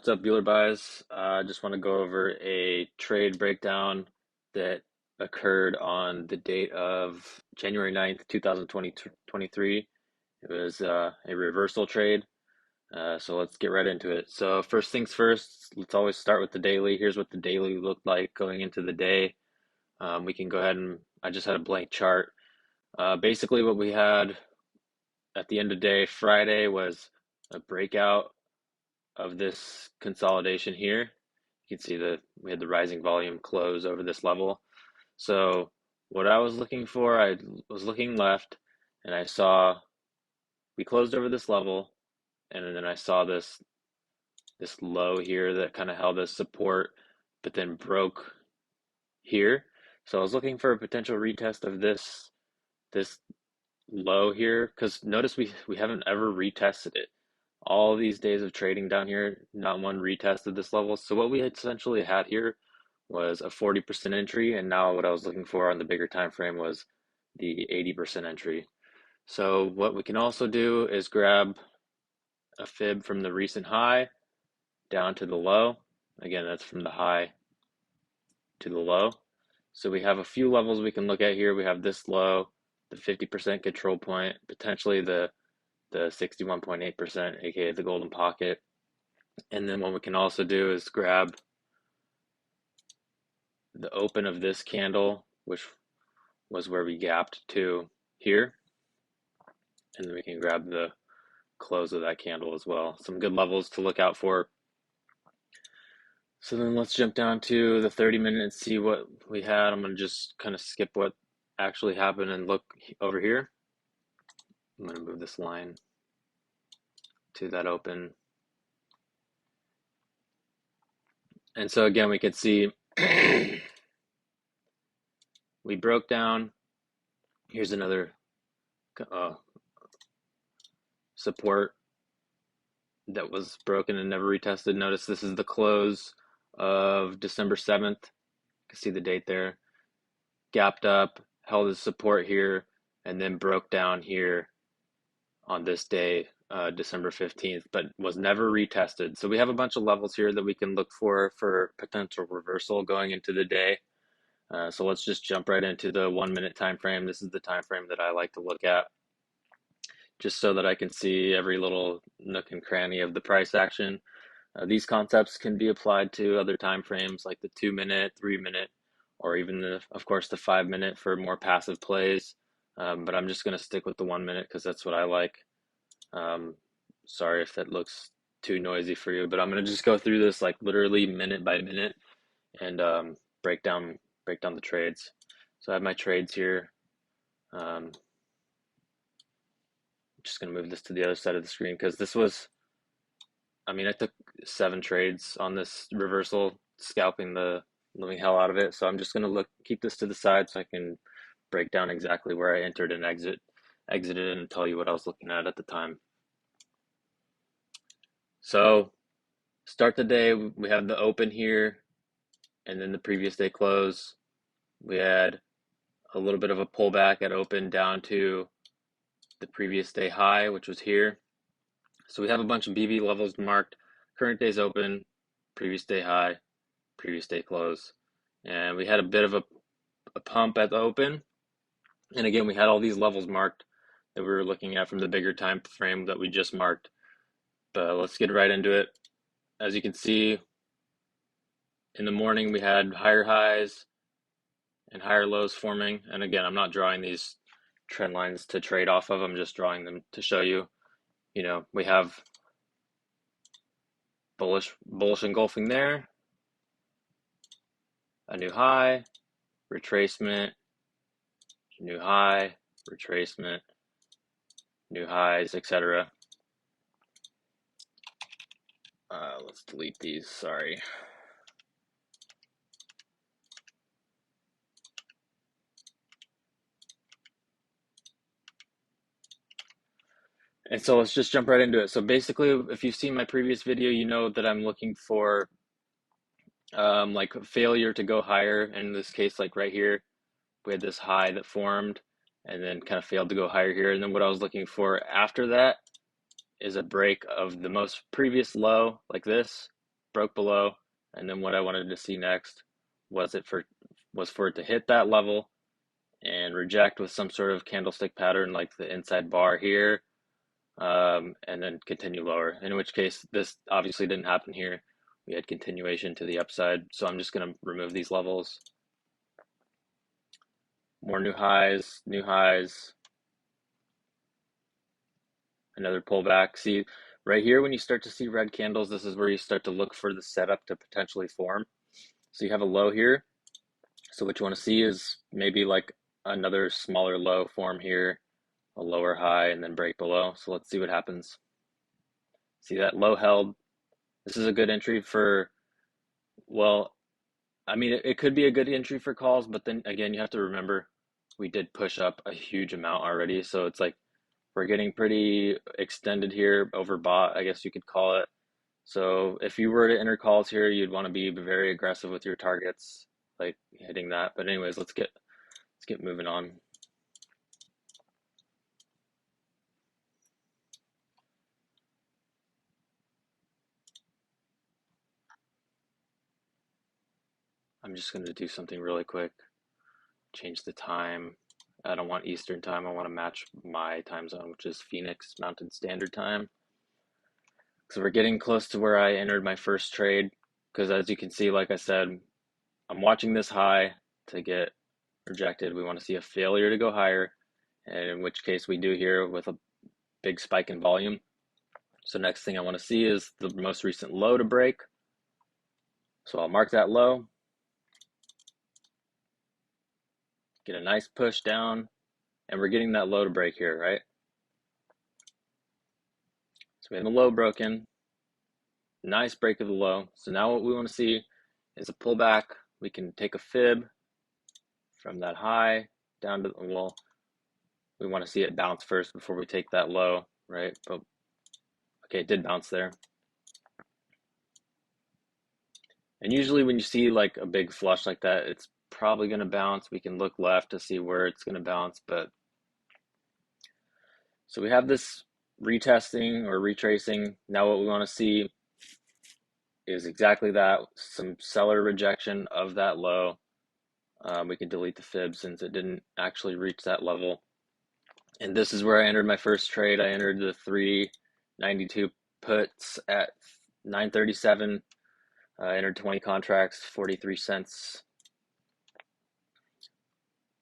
What's up, Bueller buys? I just want to go over a trade breakdown that occurred on the date of January 9th, 2023. It was a reversal trade. So let's get right into it. So first things first, let's always start with the daily. Here's what the daily looked like going into the day. We can go ahead and I just had a blank chart. Basically what we had at the end of the day, Friday, was a breakout of this consolidation here. You can see that we had the rising volume close over this level. So what I was looking for, I was looking left and I saw we closed over this level, and then I saw this low here that kind of held as support, but then broke here. So I was looking for a potential retest of this low here, because notice we haven't ever retested it. All these days of trading down here, not one retested this level. So what we essentially had here was a 40% entry, and now what I was looking for on the bigger time frame was the 80% entry. So what we can also do is grab a fib from the recent high down to the low. Again, that's from the high to the low. So we have a few levels we can look at here. We have this low, the 50% control point, potentially the 61.8%, aka the golden pocket. And then what we can also do is grab the open of this candle, which was where we gapped to here. And then we can grab the close of that candle as well. Some good levels to look out for. So then let's jump down to the 30-minute and see what we had. I'm going to just kind of skip what actually happened and look over here. I'm going to move this line to that open. And so again, we could see we broke down. Here's another support that was broken and never retested. Notice this is the close of December 7th. You can see the date there. Gapped up, held as support here, and then broke down here on this day, December 15th, but was never retested. So we have a bunch of levels here that we can look for potential reversal going into the day. So let's just jump right into the 1 minute time frame. This is the time frame that I like to look at, just so that I can see every little nook and cranny of the price action. These concepts can be applied to other time frames like the 2 minute, 3 minute, or even of course, the 5 minute for more passive plays. But I'm just going to stick with the 1 minute because that's what I like. Sorry if that looks too noisy for you, but I'm going to just go through this like literally minute by minute and break down the trades. So I have my trades here. Just going to move this to the other side of the screen because this was, I took 7 trades on this reversal, scalping the living hell out of it. So I'm just going to keep this to the side so I can break down exactly where I entered and exited, and tell you what I was looking at the time. So start the day, we have the open here, and then the previous day close. We had a little bit of a pullback at open down to the previous day high, which was here. So we have a bunch of BB levels marked. Current day's open, previous day high, previous day close. And we had a bit of a pump at the open. And again, we had all these levels marked that we were looking at from the bigger time frame that we just marked. But let's get right into it. As you can see, in the morning we had higher highs and higher lows forming. And again, I'm not drawing these trend lines to trade off of. I'm just drawing them to show you, we have bullish engulfing there, a new high, retracement, new high, retracement, new highs, etc. Let's delete these, sorry. And so let's just jump right into it. So basically, if you've seen my previous video, you know that I'm looking for like failure to go higher. In this case, like right here, we had this high that formed and then kind of failed to go higher here. And then what I was looking for after that is a break of the most previous low like this, broke below, and then what I wanted to see next was for it to hit that level and reject with some sort of candlestick pattern like the inside bar here, and then continue lower. In which case, this obviously didn't happen here. We had continuation to the upside, so I'm just going to remove these levels. More new highs, another pullback. See, right here, when you start to see red candles, this is where you start to look for the setup to potentially form. So you have a low here. So what you want to see is maybe like another smaller low form here, a lower high, and then break below. So let's see what happens. See that low held. This is a good entry for, well, I mean, it could be a good entry for calls, but then again, you have to remember we did push up a huge amount already. So it's like we're getting pretty extended here, overbought, I guess you could call it. So if you were to enter calls here, you'd want to be very aggressive with your targets, like hitting that. But anyways, let's get moving on. I'm just going to do something really quick. Change the time. I don't want Eastern time. I want to match my time zone, which is Phoenix Mountain Standard Time. So we're getting close to where I entered my first trade. Because as you can see, like I said, I'm watching this high to get rejected. We want to see a failure to go higher, and in which case we do here with a big spike in volume. So next thing I want to see is the most recent low to break. So I'll mark that low, get a nice push down, and we're getting that low to break here, right? So we have the low broken, nice break of the low. So now what we want to see is a pullback. We can take a fib from that high down to, well, we want to see it bounce first before we take that low, right? But okay, it did bounce there. And usually when you see like a big flush like that, it's probably going to bounce. We can look left to see where it's going to bounce, but so we have this retesting or retracing. Now what we want to see is exactly that, some seller rejection of that low. We can delete the fib since it didn't actually reach that level. And this is where I entered my first trade. I entered the 392 puts at 937. I entered 20 contracts, 43 cents.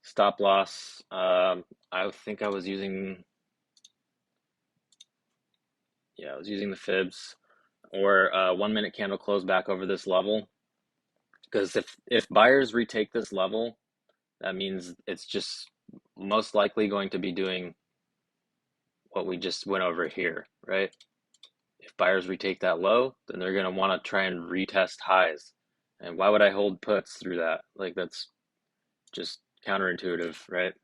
Stop loss, I think I was using, I was using the fibs, or 1 minute candle close back over this level. Because if buyers retake this level, that means it's just most likely going to be doing what we just went over here, right? If buyers retake that low, then they're going to want to try and retest highs. And why would I hold puts through that? Like, that's just counterintuitive, right?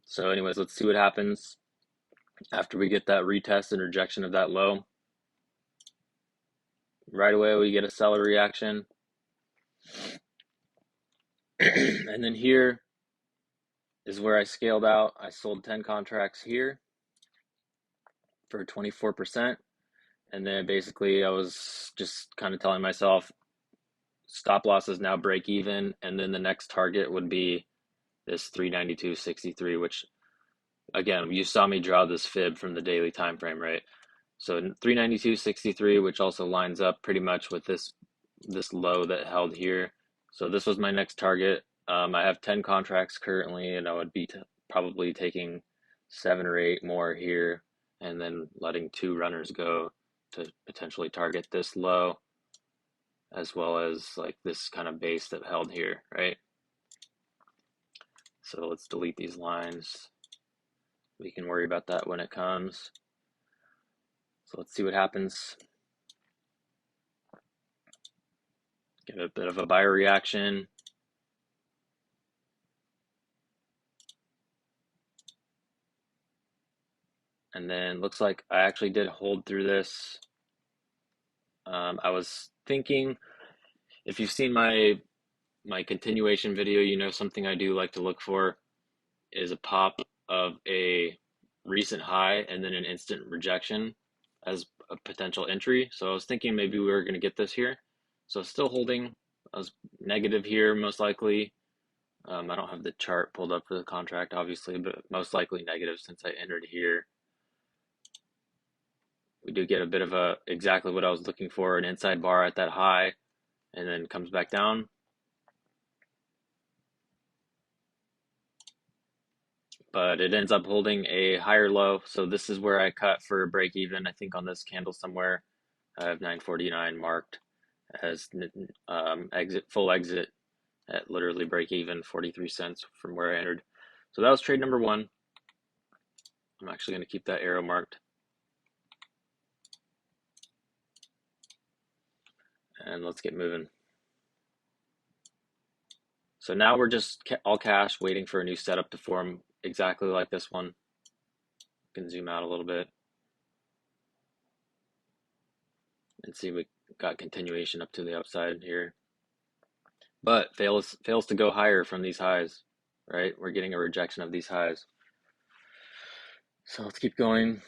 So anyways, let's see what happens after we get that retest and rejection of that low. Right away, we get a seller reaction. And then here is where I scaled out. I sold 10 contracts here for 24%. And then basically I was just kind of telling myself stop loss is now break even. And then the next target would be this 392.63, which again, you saw me draw this fib from the daily time frame, right? So 392.63, which also lines up pretty much with this low that held here. So this was my next target. I have 10 contracts currently, and I would be probably taking 7 or 8 more here, and then letting 2 runners go to potentially target this low, as well as like this kind of base that held here, right? So let's delete these lines. We can worry about that when it comes. So let's see what happens. Give it a bit of a buyer reaction. And then looks like I actually did hold through this. I was thinking, if you've seen my continuation video, you know something I do like to look for is a pop of a recent high and then an instant rejection, as a potential entry. So I was thinking maybe we were going to get this here. So still holding. I was negative here, most likely. I don't have the chart pulled up for the contract, obviously, but most likely negative since I entered here. We do get a bit of a exactly what I was looking for, an inside bar at that high, and then comes back down. But it ends up holding a higher low. So this is where I cut for a break even. I think on this candle somewhere, I have 949 marked as full exit at literally break even, 43 cents from where I entered. So that was trade number one. I'm actually going to keep that arrow marked. And let's get moving. So now we're just all cash waiting for a new setup to form exactly like this one. You can zoom out a little bit and see we got continuation up to the upside here. But fails to go higher from these highs, right? We're getting a rejection of these highs. So let's keep going.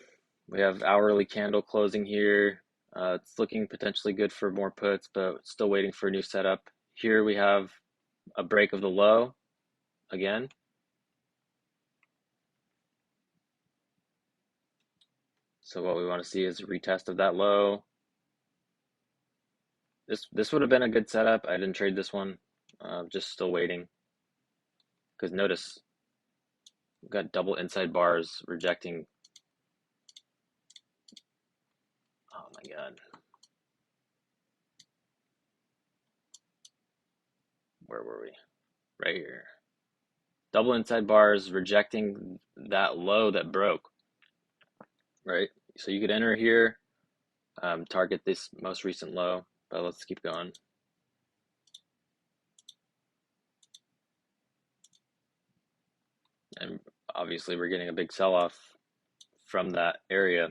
We have hourly candle closing here. It's looking potentially good for more puts, but still waiting for a new setup. Here we have a break of the low again. So what we want to see is a retest of that low. This would have been a good setup. I didn't trade this one. Just still waiting. Because notice, we've got double inside bars rejecting. Oh my God. Where were we? Right here. Double inside bars rejecting that low that broke, right? So you could enter here, target this most recent low, but let's keep going. And obviously we're getting a big sell-off from that area.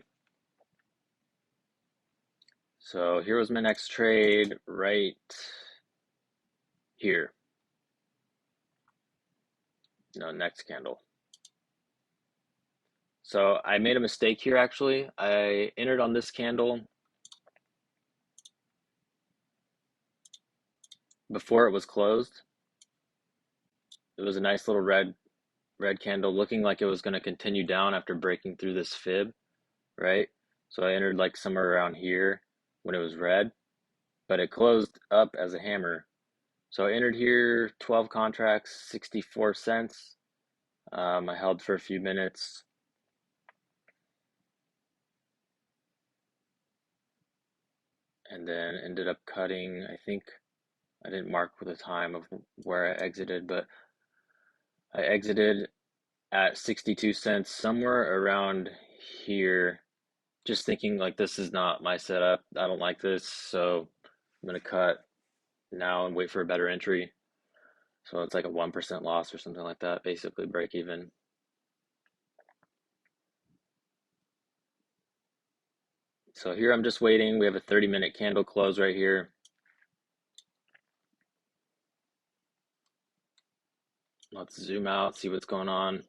So here was my next trade right here. No, next candle. So I made a mistake here actually. I entered on this candle before it was closed. It was a nice little red candle looking like it was going to continue down after breaking through this fib, right? So I entered like somewhere around here when it was red, but it closed up as a hammer. So I entered here, 12 contracts, 64 cents. I held for a few minutes. And then ended up cutting, I think I didn't mark the time of where I exited, but I exited at 62 cents, somewhere around here, just thinking like this is not my setup. I don't like this, so I'm gonna cut now and wait for a better entry. So it's like a 1% loss or something like that, basically break even. So here I'm just waiting. We have a 30-minute candle close right here. Let's zoom out, see what's going on.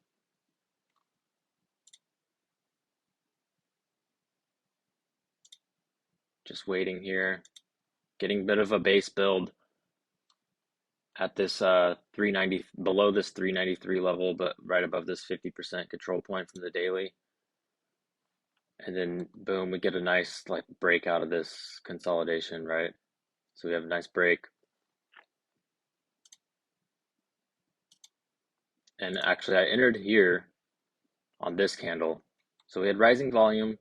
Just waiting here, getting a bit of a base build at this 390, below this 393 level, but right above this 50% control point from the daily. And then boom, we get a nice like break out of this consolidation, right? So we have a nice break. And actually I entered here on this candle. So we had rising volume.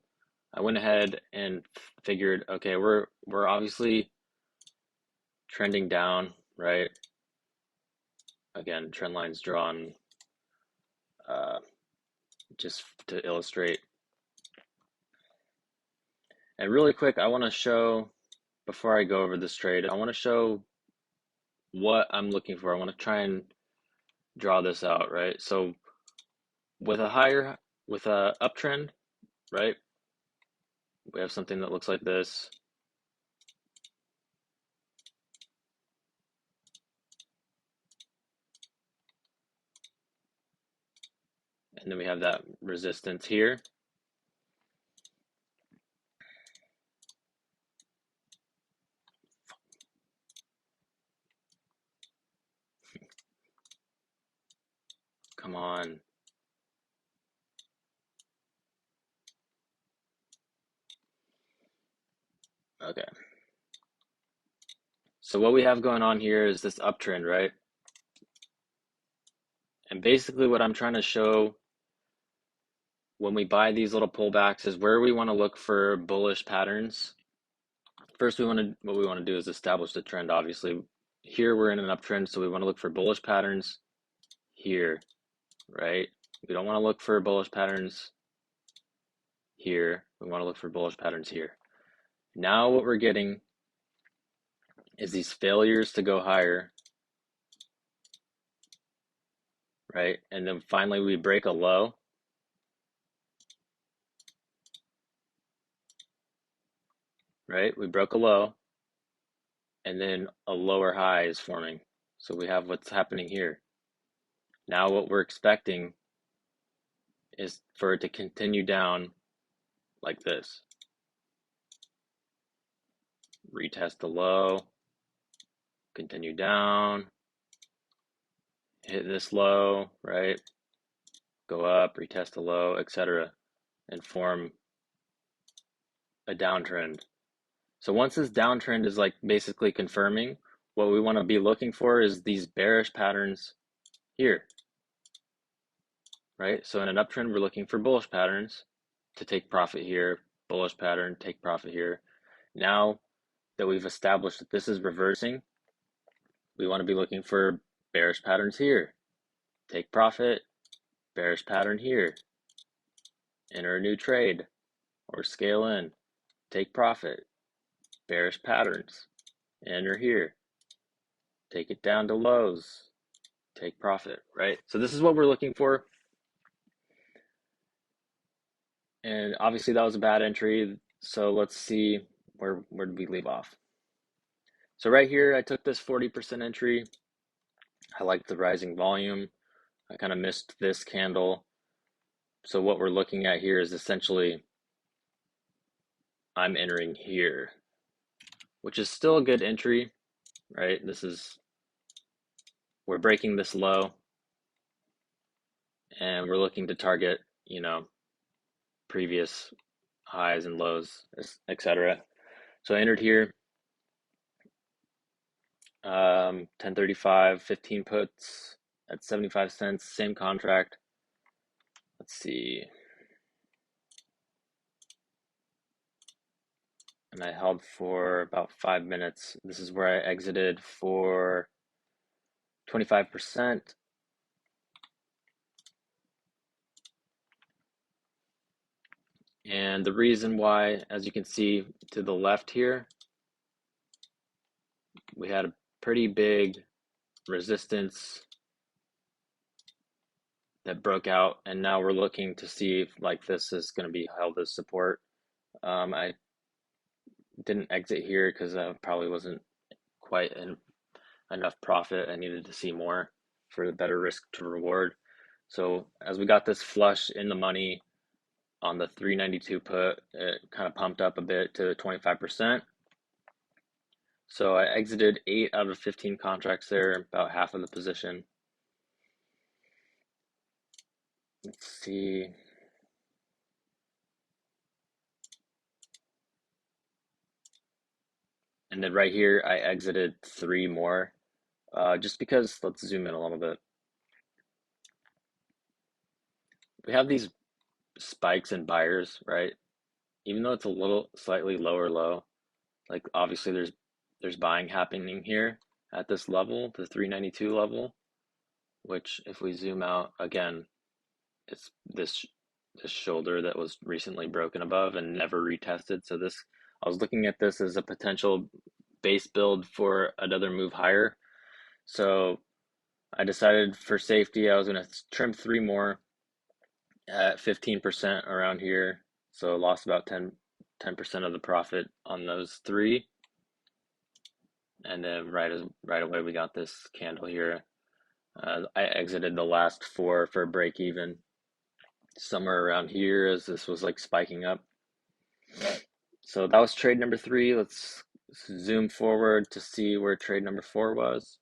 I went ahead and figured, okay, we're obviously trending down, right? Again, trend lines drawn just to illustrate. And really quick, I want to show, before I go over this trade, I want to show what I'm looking for. I want to try and draw this out, right? So with a uptrend, right? We have something that looks like this. And then we have that resistance here. Come on. Okay. So what we have going on here is this uptrend, right? And basically what I'm trying to show when we buy these little pullbacks is where we want to look for bullish patterns. First, what we want to do is establish the trend, obviously. Here we're in an uptrend, so we want to look for bullish patterns here, right? We don't want to look for bullish patterns here. We want to look for bullish patterns here. Now what we're getting is these failures to go higher, right? And then finally we break a low. Right? We broke a low and then a lower high is forming. So we have what's happening here. Now what we're expecting is for it to continue down like this. Retest the low, continue down, hit this low, right? Go up, retest the low, etc., and form a downtrend. So once this downtrend is like basically confirming, what we want to be looking for is these bearish patterns here, right? So in an uptrend, we're looking for bullish patterns to take profit here, bullish pattern, take profit here. Now that we've established that this is reversing, we want to be looking for bearish patterns here, take profit, bearish pattern here, enter a new trade or scale in, take profit, bearish patterns, enter here, take it down to lows, take profit, right? So this is what we're looking for. And obviously that was a bad entry. So let's see where did we leave off. So right here, I took this 40% entry. I like the rising volume. I kind of missed this candle. So what we're looking at here is essentially I'm entering here, which is still a good entry, right? We're breaking this low and we're looking to target, previous highs and lows, etc. So I entered here, 1035, 15 puts at 75 cents, same contract. Let's see. And I held for about 5 minutes. This is where I exited for 25%. And the reason why, as you can see to the left here, we had a pretty big resistance that broke out, and now we're looking to see if like this is going to be held as support. I didn't exit here because I probably wasn't quite enough profit. I needed to see more for the better risk to reward. So as we got this flush in the money on the 392 put, it kind of pumped up a bit to 25%. So I exited 8 out of 15 contracts there, about half of the position. Let's see. And then right here, I exited 3 more, just because, let's zoom in a little bit. We have these spikes and buyers, right? Even though it's a little slightly lower low, like obviously there's buying happening here at this level, the 392 level, which if we zoom out again, it's this shoulder that was recently broken above and never retested. So I was looking at this as a potential base build for another move higher. So I decided for safety, I was going to trim 3 more at 15% around here. So I lost about 10% of the profit on those 3. And then right away, we got this candle here. I exited the last 4 for break even somewhere around here as this was like spiking up. So that was trade number 3. Let's zoom forward to see where trade number 4 was.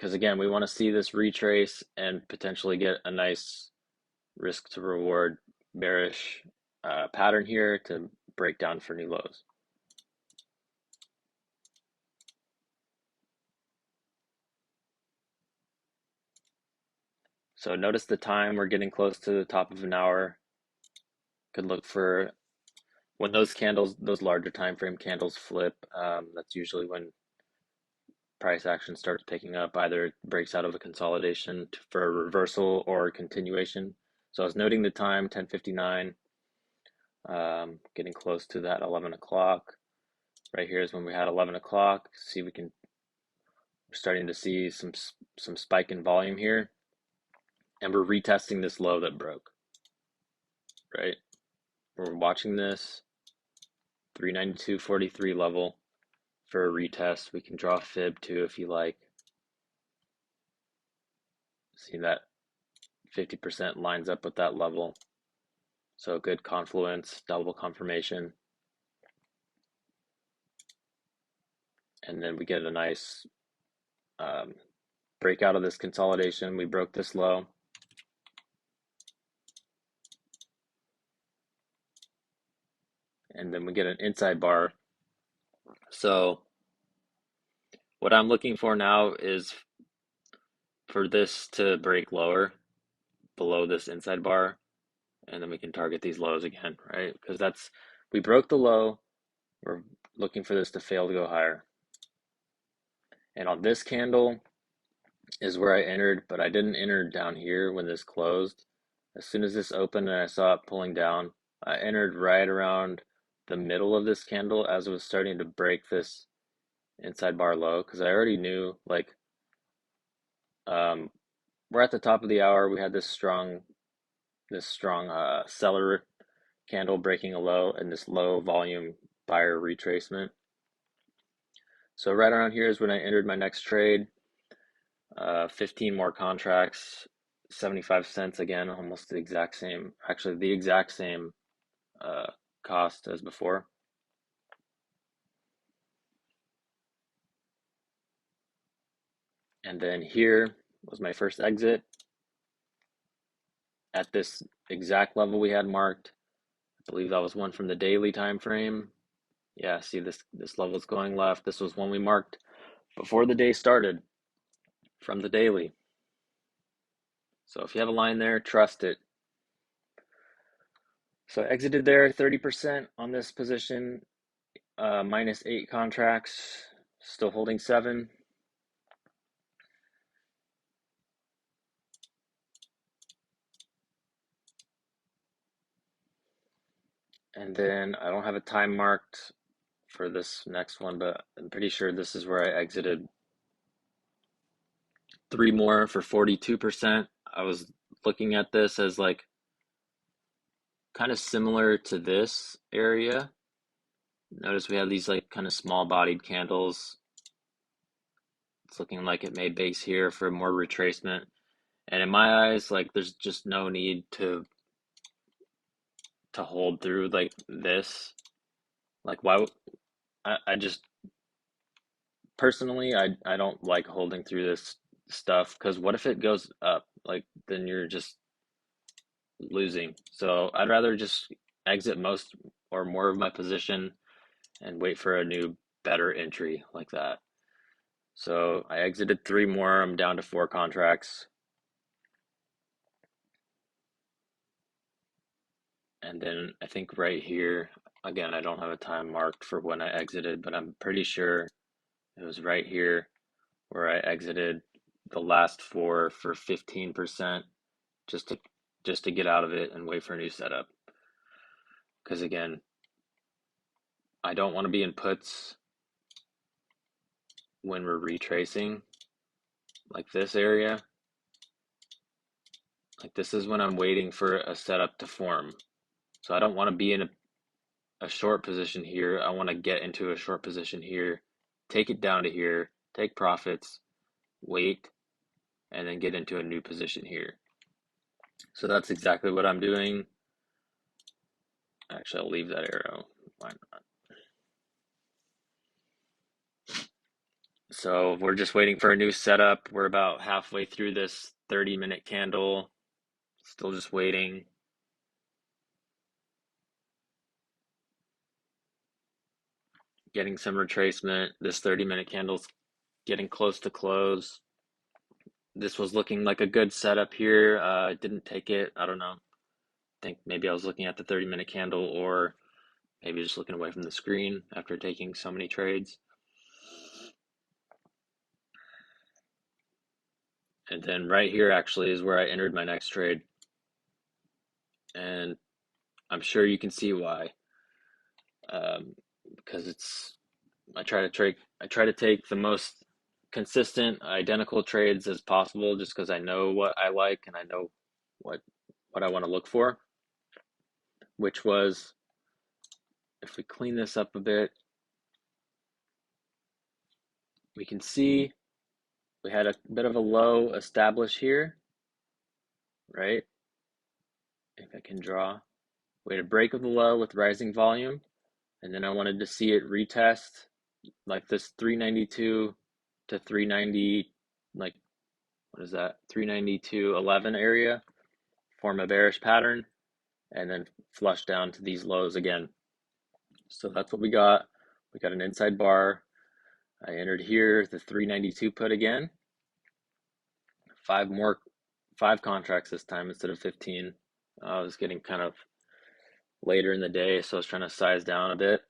because again, we want to see this retrace and potentially get a nice risk to reward bearish pattern here to break down for new lows. So notice the time, we're getting close to the top of an hour. Could look for when those candles, those larger time frame candles flip, that's usually when price action starts picking up. Either it breaks out of a consolidation for a reversal or a continuation. So I was noting the time, 10:59, getting close to that 11 o'clock. Right here is when we had 11 o'clock. See, we're starting to see some spike in volume here, and we're retesting this low that broke, right? We're watching this 392.43 level for a retest. We can draw a fib too if you like. See that 50% lines up with that level. So good confluence, double confirmation. And then we get a nice break out of this consolidation. We broke this low. And then we get an inside bar. So what I'm looking for now is for this to break lower below this inside bar, and then we can target these lows again, right? Because we broke the low, we're looking for this to fail to go higher. And on this candle is where I entered, but I didn't enter down here when this closed. As soon as this opened and I saw it pulling down, I entered right around the middle of this candle as it was starting to break this inside bar low, because I already knew, like, we're at the top of the hour. We had this strong seller candle breaking a low and this low volume buyer retracement. So right around here is when I entered my next trade. 15 more contracts, 75 cents again, almost the exact same, actually the exact same cost as before. And then here was my first exit at this exact level we had marked. I believe that was one from the daily time frame. Yeah, see this level is going left. This was one we marked before the day started from the daily. So if you have a line there, trust it. So I exited there 30% on this position, minus 8 contracts, still holding 7. And then I don't have a time marked for this next one, but I'm pretty sure this is where I exited 3 more for 42%. I was looking at this as like kind of similar to this area. Notice we have these like kind of small bodied candles. It's looking like it may base here for more retracement. And in my eyes, like there's just no need to hold through like this. Like why I just personally I don't like holding through this stuff, because what if it goes up? Like then you're just losing. So I'd rather just exit most or more of my position and wait for a new better entry like that. So I exited 3 more. I'm down to 4 contracts. And then I think right here, again, I don't have a time marked for when I exited, but I'm pretty sure it was right here where I exited the last 4 for 15%, just to get out of it and wait for a new setup. Because again, I don't want to be in puts when we're retracing like this area. Like this is when I'm waiting for a setup to form. So I don't want to be in a short position here. I want to get into a short position here, take it down to here, take profits, wait, and then get into a new position here. So that's exactly what I'm doing. Actually, I'll leave that arrow. Why not? So we're just waiting for a new setup. We're about halfway through this 30-minute candle. Still just waiting. Getting some retracement. This 30-minute candle's getting close to close. This was looking like a good setup here. I didn't take it. I don't know. I think maybe I was looking at the 30-minute candle, or maybe just looking away from the screen after taking so many trades. And then right here actually is where I entered my next trade. And I'm sure you can see why. Because I try to take the most consistent, identical trades as possible, just because I know what I like and I know what I want to look for. Which was, if we clean this up a bit, we can see we had a bit of a low established here, right? If I can draw, we had a break of the low with rising volume, and then I wanted to see it retest like this 392 to 390, like what is that, 392.11 area, form a bearish pattern, and then flush down to these lows again. So that's what we got. We got an inside bar. I entered here the 392 put again. Five contracts this time instead of 15. I was getting kind of later in the day, so I was trying to size down a bit.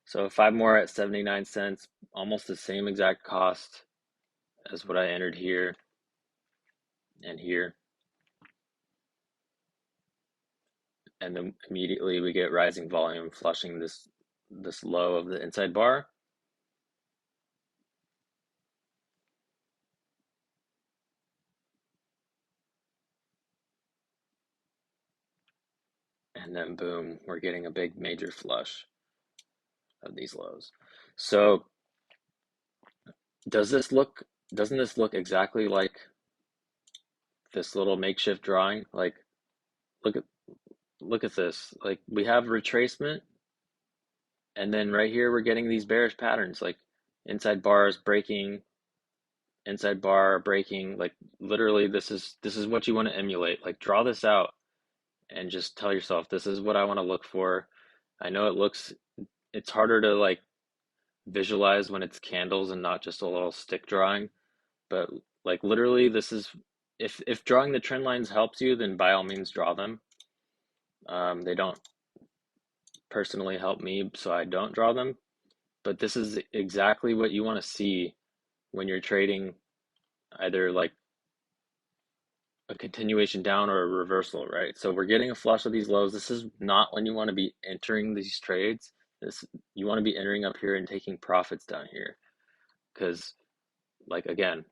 So five more at 79 cents, almost the same exact cost as what I entered here and here. And then immediately we get rising volume flushing this low of the inside bar. And then boom, we're getting a big major flush of these lows. So doesn't this look exactly like this little makeshift drawing? Like look at this. Like we have retracement, and then right here we're getting these bearish patterns, like inside bars breaking, inside bar breaking. Like literally this is what you want to emulate. Like draw this out and just tell yourself, this is what I want to look for. I know it's harder to like visualize when it's candles and not just a little stick drawing, but like literally this is, if drawing the trend lines helps you, then by all means draw them. They don't personally help me, so I don't draw them, but this is exactly what you want to see when you're trading either like a continuation down or a reversal, right? So we're getting a flush of these lows. This is not when you want to be entering these trades. You want to be entering up here and taking profits down here, because like again,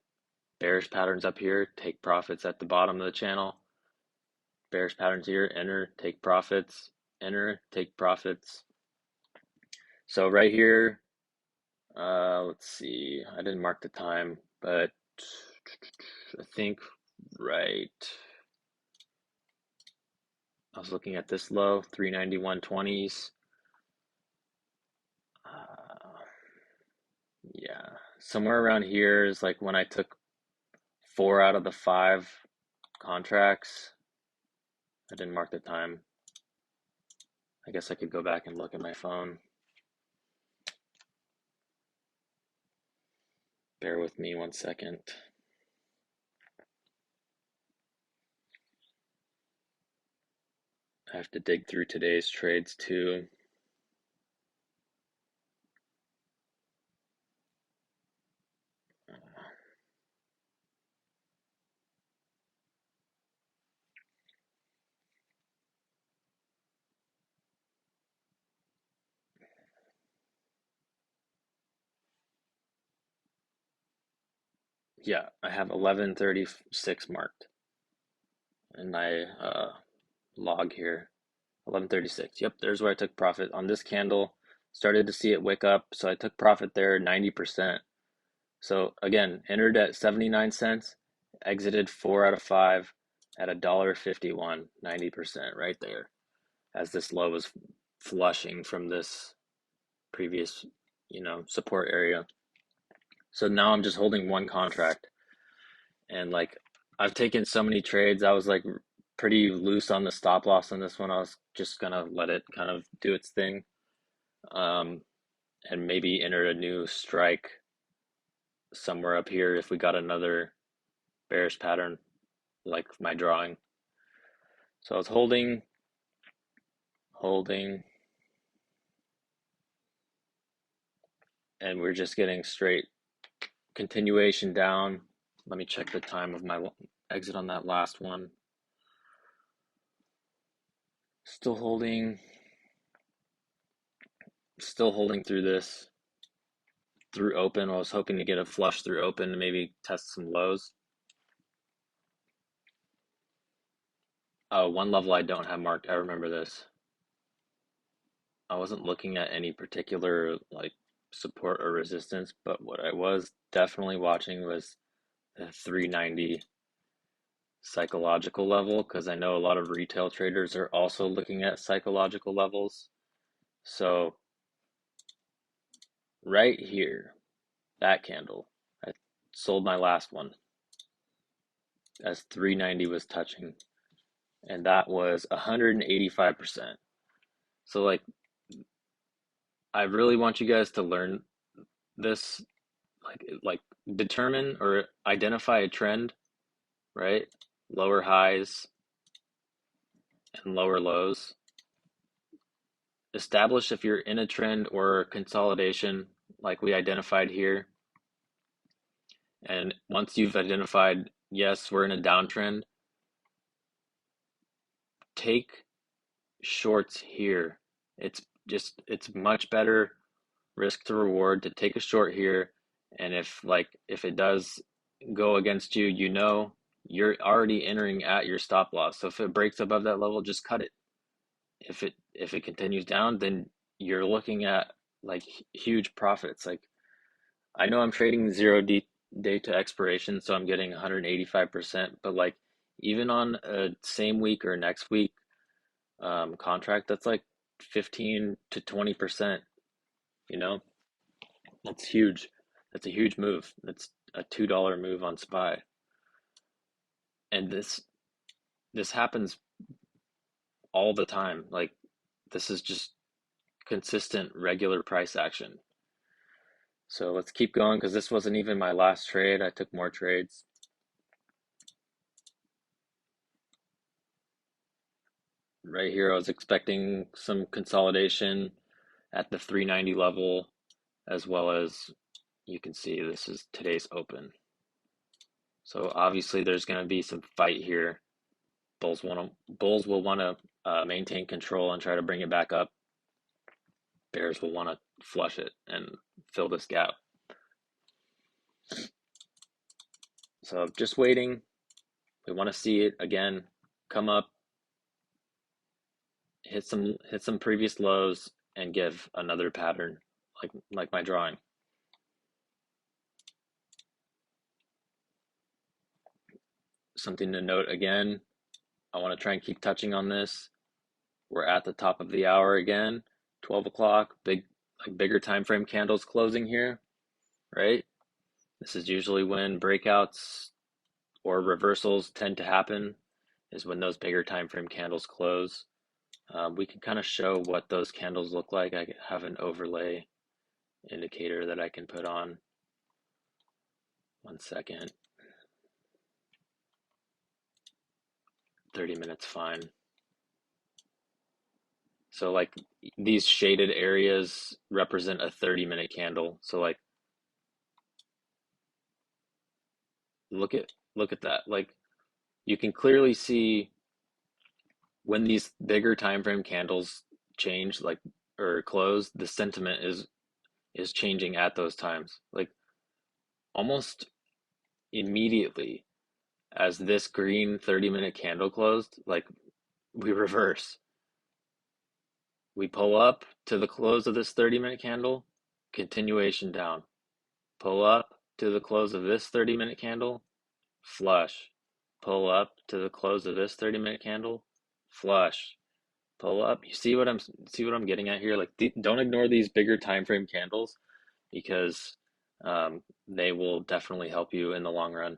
bearish patterns up here, take profits at the bottom of the channel. Bearish patterns here, enter, take profits, enter, take profits. So right here, let's see, I didn't mark the time, but I think right, I was looking at this low, 391.20s. Yeah, somewhere around here is like when I took 4 out of the 5 contracts. I didn't mark the time. I guess I could go back and look at my phone. Bear with me 1 second. I have to dig through today's trades too. Yeah, I have 11:36 marked in my log here. 11:36. Yep, there's where I took profit on this candle. Started to see it wick up, so I took profit there 90%. So again, entered at 79 cents, exited 4 out of 5 at $1.51, 90% right there, as this low was flushing from this previous, support area. So now I'm just holding one contract, and like I've taken so many trades. I was like pretty loose on the stop loss on this one. I was just gonna let it kind of do its thing, um, and maybe enter a new strike somewhere up here if we got another bearish pattern like my drawing. So I was holding, and we're just getting straight continuation down. Let me check the time of my exit on that last one. Still holding through this, through open. I was hoping to get a flush through open and maybe test some lows. Oh, one level I don't have marked. I remember this. I wasn't looking at any particular like support or resistance, but what I was definitely watching was the 390 psychological level, because I know a lot of retail traders are also looking at psychological levels. So right here, that candle, I sold my last one as 390 was touching, and that was 185%. So like I really want you guys to learn this, like determine or identify a trend, right? Lower highs and lower lows. Establish if you're in a trend or consolidation like we identified here. And once you've identified, yes, we're in a downtrend, take shorts here. It's much better risk to reward to take a short here. And if it does go against you, you're already entering at your stop loss. So if it breaks above that level, just cut it. If it continues down, then you're looking at like huge profits. Like I know I'm trading day to expiration, so I'm getting 185%, but like even on a same week or next week contract, that's like 15 to 20%, you know? That's huge. That's a huge move. That's a $2 move on SPY. And this happens all the time. Like this is just consistent regular price action. So let's keep going because this wasn't even my last trade. I took more trades. Right here, I was expecting some consolidation at the 390 level, as well as you can see this is today's open. So obviously there's going to be some fight here. Bulls will want to maintain control and try to bring it back up. Bears will want to flush it and fill this gap. So just waiting. We want to see it again come up, hit some previous lows, and give another pattern like my drawing. Something to note again, I want to try and keep touching on this. We're at the top of the hour again, 12 o'clock, bigger time frame candles closing here, right? This is usually when breakouts or reversals tend to happen, is when those bigger time frame candles close. We can kind of show what those candles look like. I have an overlay indicator that I can put on. 1 second. 30 minutes fine. So like these shaded areas represent a 30-minute candle. So like look at that. Like you can clearly see when these bigger time frame candles change like or close, the sentiment is changing at those times. Like almost immediately as this green 30-minute candle closed, like we reverse. We pull up to the close of this 30-minute candle, continuation down. Pull up to the close of this 30-minute candle, flush. Pull up to the close of this 30-minute candle, flush. Pull up. You see what I'm getting at here? Like don't ignore these bigger time frame candles because They will definitely help you in the long run.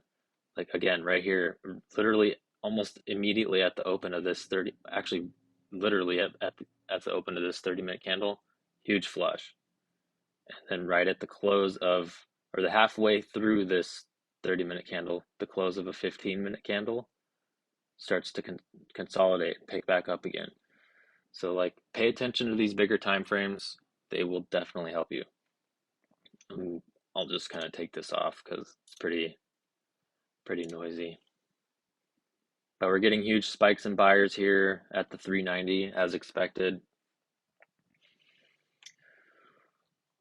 Like again, right here, literally almost immediately at the open of this 30, actually literally at the open of this 30-minute candle, huge flush. And then right at the close of, or the halfway through this 30-minute candle, the close of a 15-minute candle starts to consolidate and pick back up again. So like pay attention to these bigger time frames. They will definitely help you. I'll just kind of take this off because it's pretty noisy. But we're getting huge spikes in buyers here at the 390 as expected.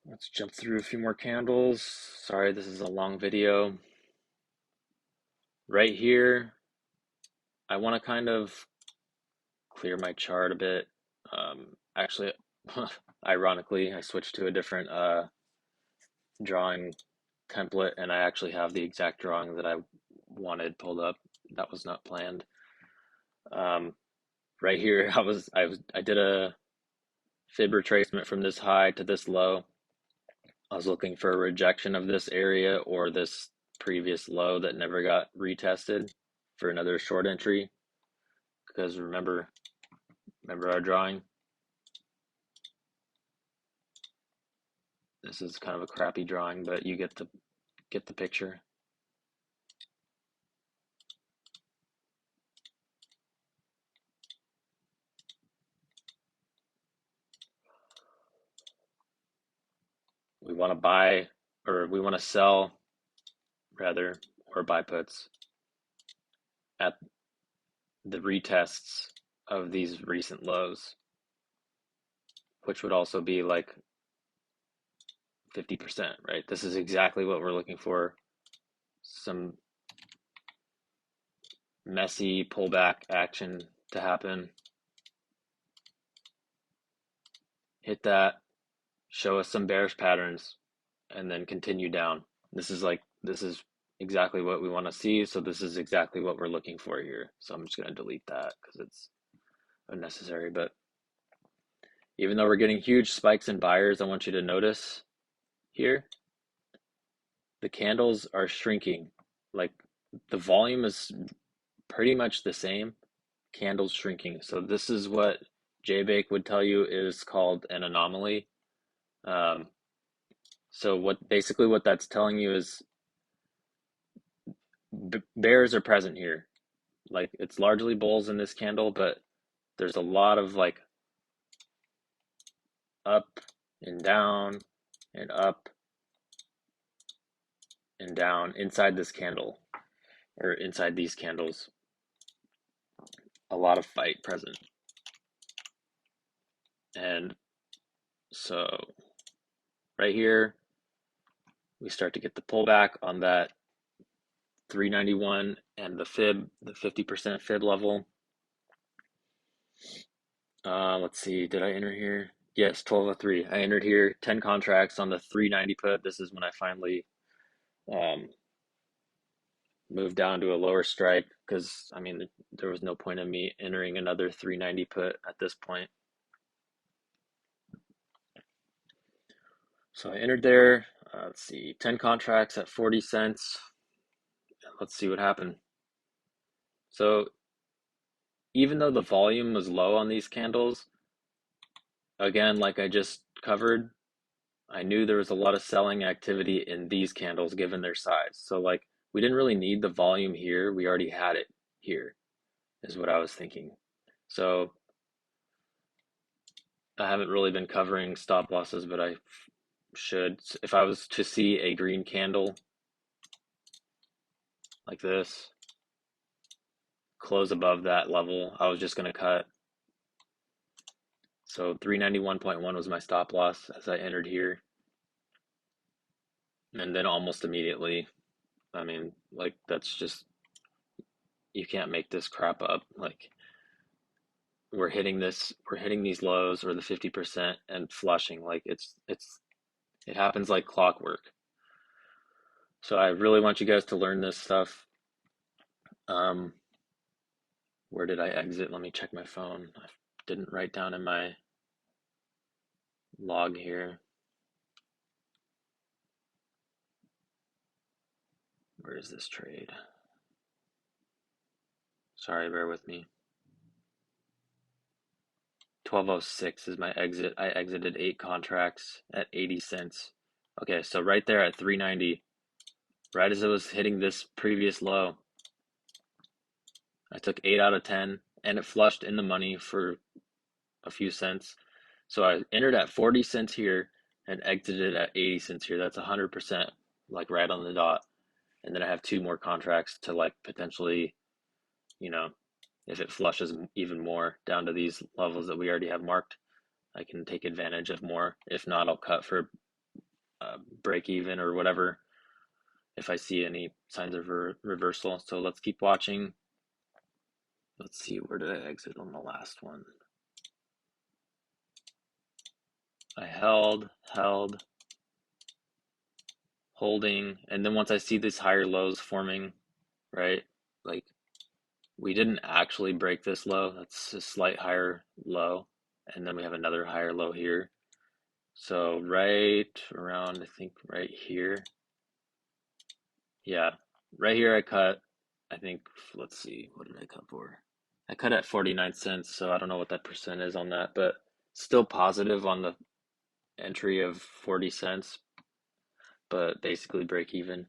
Let's jump through a few more candles. Sorry, this is a long video. Right here, I want to kind of clear my chart a bit. Actually, ironically, I switched to a different drawing template, and I actually have the exact drawing that I wanted pulled up. That was not planned. Right here, I did a fib retracement from this high to this low. I was looking for a rejection of this area or this previous low that never got retested for another short entry. Because remember our drawing? This is kind of a crappy drawing, but you get the picture. We want to buy, or we want to sell rather, or buy puts at the retests of these recent lows, which would also be like 50%, right? This is exactly what we're looking for. Some messy pullback action to happen. Hit that, show us some bearish patterns, and then continue down. This is exactly what we want to see. So this is exactly what we're looking for here. So I'm just going to delete that because it's unnecessary. But even though we're getting huge spikes in buyers, I want you to notice here, the candles are shrinking. Like the volume is pretty much the same, candles shrinking. So this is what JBake would tell you is called an anomaly. So what that's telling you is bears are present here. Like it's largely bulls in this candle, but there's a lot of like up and down and up and down inside this candle or inside these candles. A lot of fight present. And so right here, we start to get the pullback on that 391 and the 50% fib level. Let's see, did I enter here? Yes, 1203. I entered here 10 contracts on the 390 put. This is when I finally moved down to a lower strike because I mean there was no point in me entering another 390 put at this point. So I entered there. Let's see, 10 contracts at 40 cents. Let's see what happened. So even though the volume was low on these candles, again, like I just covered, I knew there was a lot of selling activity in these candles given their size. So like we didn't really need the volume here. We already had it here, is what I was thinking. So I haven't really been covering stop losses, but I should. If I was to see a green candle like this, close above that level, I was just going to cut. So 391.1 was my stop loss as I entered here. And then almost immediately, I mean, like that's just, you can't make this crap up. Like we're hitting these lows or the 50% and flushing. Like it happens like clockwork. So I really want you guys to learn this stuff. Where did I exit? Let me check my phone. I didn't write down in my log here. Where is this trade? Sorry, bear with me. 1206 is my exit. I exited 8 contracts at 80 cents. Okay, so right there at 390, right as it was hitting this previous low, I took 8 out of 10 and it flushed in the money for a few cents. So I entered at 40 cents here and exited at 80 cents here. That's 100%, like right on the dot. And then I have 2 more contracts to like potentially, you know, if it flushes even more down to these levels that we already have marked, I can take advantage of more. If not, I'll cut for break even or whatever if I see any signs of reversal. So let's keep watching. Let's see, where did I exit on the last one? I held, holding, and then once I see these higher lows forming, right? Like we didn't actually break this low. That's a slight higher low, and then we have another higher low here. So right around, I think right here. Yeah, right here I cut, I think, let's see, what did I cut for? I cut at 49 cents, so I don't know what that percent is on that, but still positive on the entry of 40 cents, but basically break even.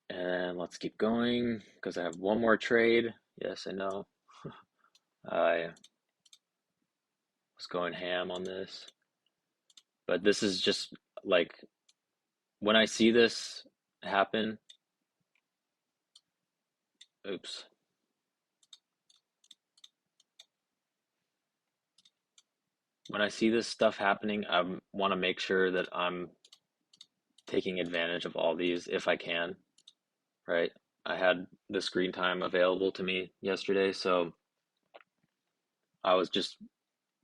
And let's keep going because I have one more trade. Yes, I know. I was going ham on this, but this is just like when I see this happen, oops. When I see this stuff happening, I want to make sure that I'm taking advantage of all these if I can, right? I had the screen time available to me yesterday, so I was just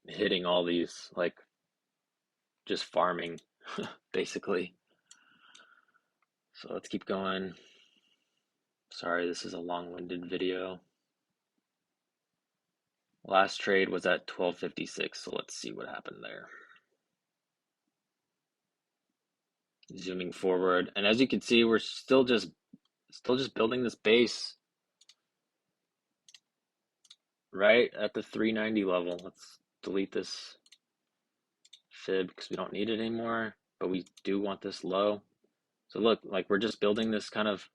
hitting all these, like just farming basically. So let's keep going. Sorry, this is a long-winded video. Last trade was at 1256, so let's see what happened there. Zooming forward, and as you can see, we're still just building this base right at the 390 level. Let's delete this fib because we don't need it anymore, but we do want this low. So look, like we're just building this kind of,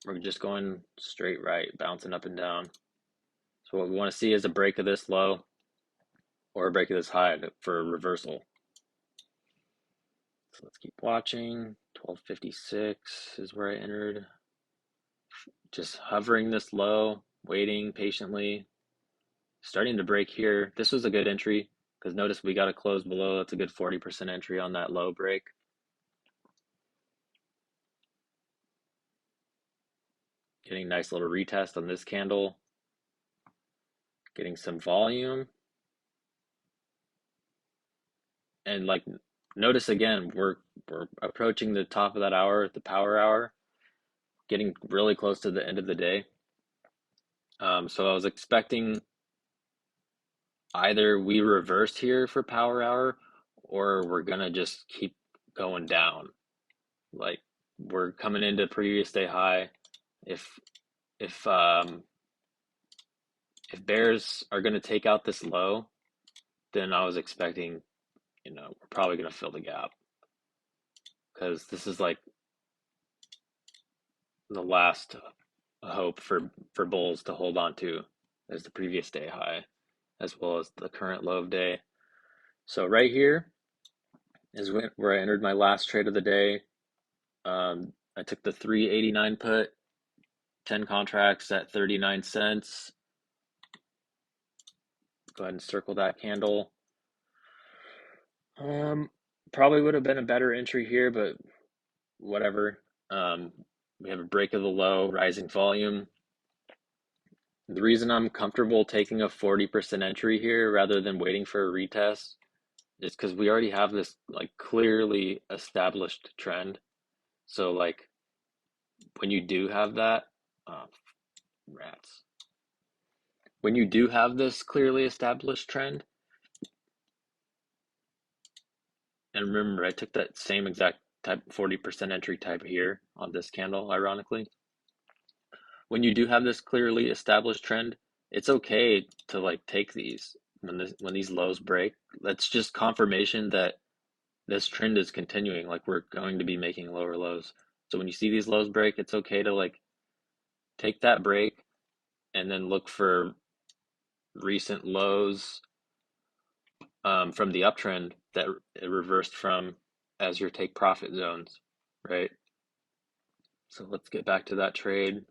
we're just going straight right, bouncing up and down. So what we want to see is a break of this low or a break of this high for a reversal. So let's keep watching. 1256 is where I entered. Just hovering this low, waiting patiently. Starting to break here. This was a good entry because notice we got to close below. That's a good 40% entry on that low break. Getting a nice little retest on this candle. Getting some volume. And like notice again, we're approaching the top of that hour, the power hour, getting really close to the end of the day. So I was expecting either we reverse here for power hour or we're gonna just keep going down. Like we're coming into previous day high. If if um if bears are gonna take out this low, then I was expecting, we're probably gonna fill the gap because this is like the last hope for bulls to hold on to as the previous day high, as well as the current low of day. So right here is where I entered my last trade of the day. I took the 389 put, 10 contracts at 39 cents. Go ahead and circle that candle. Probably would have been a better entry here, but whatever. We have a break of the low, rising volume. The reason I'm comfortable taking a 40% entry here rather than waiting for a retest is because we already have this like clearly established trend. So like when you do have that, oh, rats. When you do have this clearly established trend, And remember, I took that same exact type, 40% entry type here on this candle, ironically. When you do have this clearly established trend, it's okay to like take these when these lows break. That's just confirmation that this trend is continuing, like we're going to be making lower lows. So when you see these lows break, it's okay to like take that break and then look for recent lows from the uptrend that it reversed from as your take profit zones, right? So let's get back to that trade.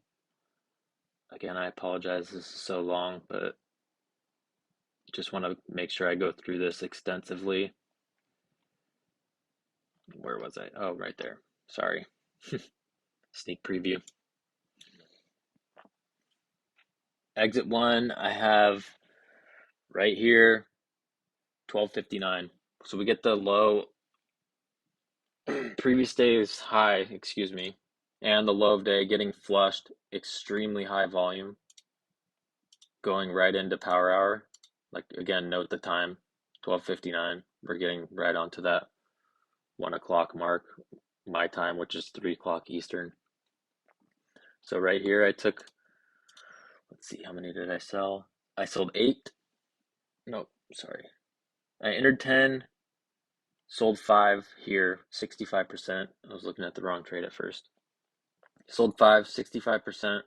Again, I apologize, this is so long, but just want to make sure I go through this extensively. Where was I? Oh, right there. Sorry. Sneak preview. Exit one, I have right here, 1259. So we get the low, previous day's high, excuse me, and the low of day getting flushed, extremely high volume, going right into power hour. Like again, note the time, 12:59. We're getting right onto that 1 o'clock mark, my time, which is 3 o'clock Eastern. So right here, I took, let's see, how many did I sell? I sold 8. No, sorry. I entered 10, sold 5 here, 65%. I was looking at the wrong trade at first. Sold 5, 65%.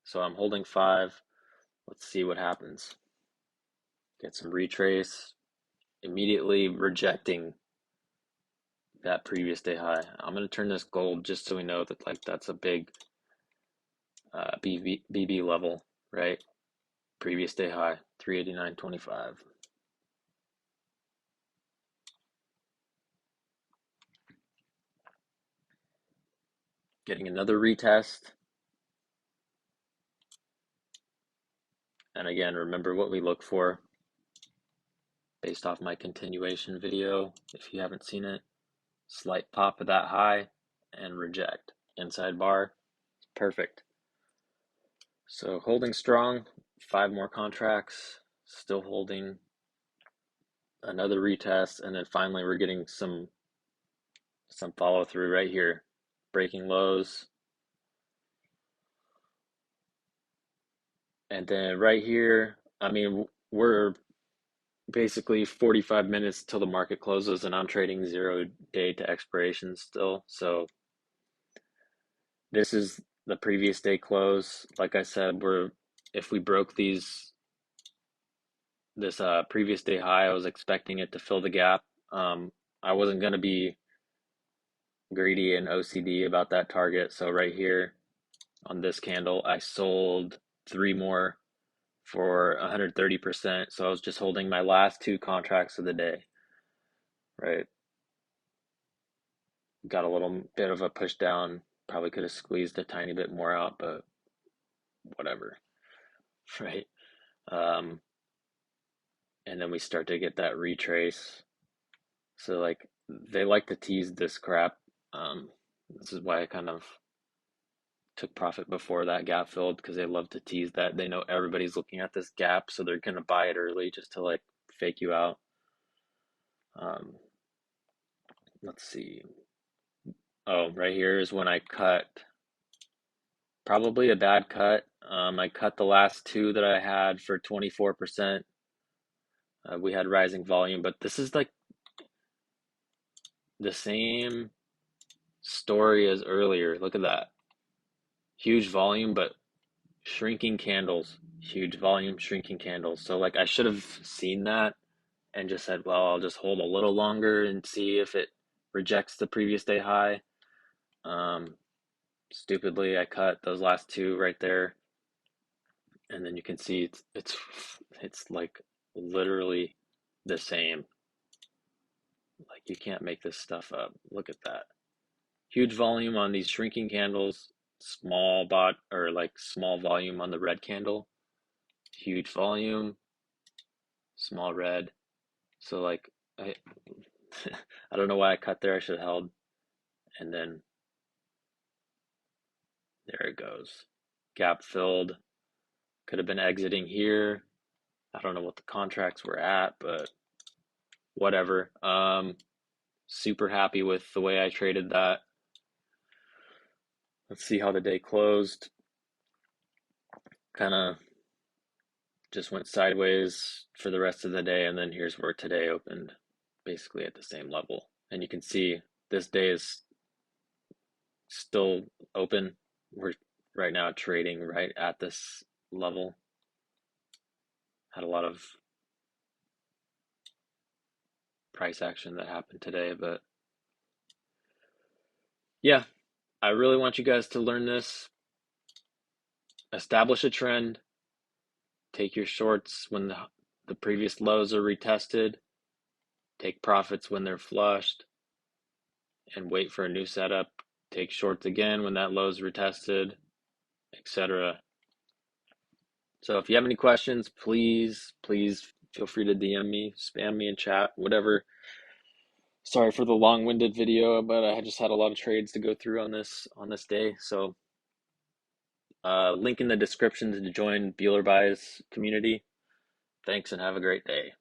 So I'm holding 5. Let's see what happens. Get some retrace. Immediately rejecting that previous day high. I'm going to turn this gold just so we know that like that's a big BB level, right? Previous day high, 389.25. Getting another retest. And again, remember what we look for based off my continuation video. If you haven't seen it, slight pop of that high and reject. Inside bar, perfect. So holding strong, 5 more contracts, still holding, another retest, and then finally we're getting some follow through right here, breaking lows. And then right here, I mean, we're basically 45 minutes till the market closes, and I'm trading 0 day to expiration still. So this is the previous day close. Like I said, if we broke this previous day high, I was expecting it to fill the gap. I wasn't going to be greedy and OCD about that target. So right here on this candle, I sold 3 more for 130%. So I was just holding my last 2 contracts of the day, right? Got a little bit of a push down. Probably could have squeezed a tiny bit more out, but whatever, right? Um, and then we start to get that retrace. So like they like to tease this crap. This is why I kind of took profit before that gap filled, because they love to tease that. They know everybody's looking at this gap, so they're gonna buy it early just to like fake you out. Um, let's see. Oh, right here is when I cut. Probably a bad cut. I cut the last 2 that I had for 24%. We had rising volume, but this is like the same story as earlier. Look at that. Huge volume, but shrinking candles. Huge volume, shrinking candles. So like I should have seen that and just said, well, I'll just hold a little longer and see if it rejects the previous day high. Stupidly, I cut those last 2 right there, and then you can see it's like literally the same. Like you can't make this stuff up. Look at that. Huge volume on these shrinking candles, small volume on the red candle. Huge volume, small red. So like I I don't know why I cut there. I should have held, and then there it goes. Gap filled. Could have been exiting here. I don't know what the contracts were at, but whatever. Super happy with the way I traded that. Let's see how the day closed. Kind of just went sideways for the rest of the day, and then here's where today opened, basically at the same level. And you can see this day is still open. We're right now trading right at this level. Had a lot of price action that happened today, but yeah, I really want you guys to learn this. Establish a trend. Take your shorts when the previous lows are retested. Take profits when they're flushed, and wait for a new setup. Take shorts again when that low is retested, etc. So if you have any questions, please feel free to DM me, spam me in chat, whatever. Sorry for the long-winded video, but I just had a lot of trades to go through on this day. So link in the description to join Bueller Buys community. Thanks and have a great day.